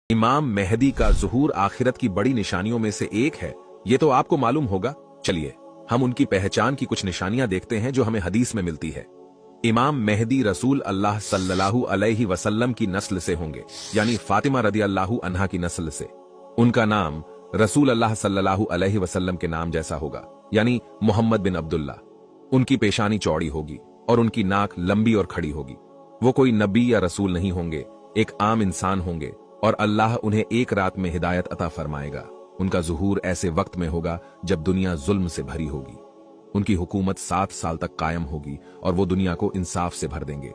इमाम मेहदी का ज़ुहूर आखिरत की बड़ी निशानियों में से एक है, ये तो आपको मालूम होगा। चलिए हम उनकी पहचान की कुछ निशानियां देखते हैं जो हमें हदीस में मिलती है। इमाम मेहदी रसूल अल्लाह सल्लल्लाहु अलैहि वसल्लम की नस्ल से होंगे, यानी फातिमा रदियल्लाहु अन्हा की नस्ल से। उनका नाम रसूल अल्लाह सल्लल्लाहु अलैहि वसल्लम के नाम जैसा होगा, यानी मोहम्मद बिन अब्दुल्ला। उनकी पेशानी चौड़ी होगी और उनकी नाक लंबी और खड़ी होगी। वो कोई नबी या रसूल नहीं होंगे, एक आम इंसान होंगे और अल्लाह उन्हें एक रात में हिदायत अता फरमाएगा। उनका ज़ुहूर ऐसे वक्त में होगा जब दुनिया जुल्म से भरी होगी। उनकी हुकूमत 7 साल तक कायम होगी और वो दुनिया को इंसाफ से भर देंगे।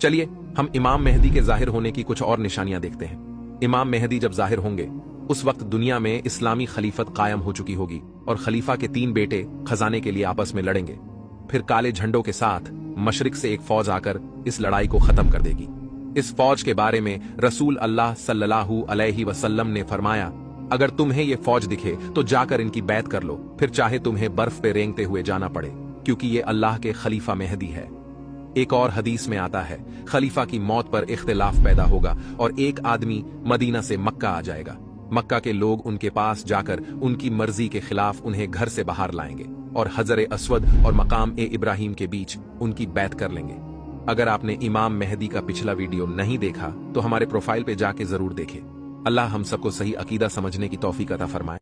चलिए हम इमाम मेहदी के जाहिर होने की कुछ और निशानियां देखते हैं। इमाम मेहदी जब जाहिर होंगे उस वक्त दुनिया में इस्लामी खलीफत कायम हो चुकी होगी और खलीफा के 3 बेटे खजाने के लिए आपस में लड़ेंगे। फिर काले झंडों के साथ मशरिक से एक फौज आकर इस लड़ाई को खत्म कर देगी। इस फौज के बारे में रसूल अल्लाह सल्लल्लाहु अलैहि वसल्लम ने फरमाया, अगर तुम्हें ये फौज दिखे तो जाकर इनकी बैत कर लो, फिर चाहे तुम्हें बर्फ पे रेंगते हुए जाना पड़े, क्योंकि ये अल्लाह के खलीफा मेहदी है। एक और हदीस में आता है, खलीफा की मौत पर इख्तिलाफ पैदा होगा और एक आदमी मदीना से मक्का आ जाएगा। मक्का के लोग उनके पास जाकर उनकी मर्जी के खिलाफ उन्हें घर से बाहर लाएंगे और हजर अस्वद और मकाम ए इब्राहिम के बीच उनकी बैत कर लेंगे। अगर आपने इमाम मेहदी का पिछला वीडियो नहीं देखा तो हमारे प्रोफाइल पे जाके जरूर देखें। अल्लाह हम सबको सही अकीदा समझने की तौफीक अता फरमाए।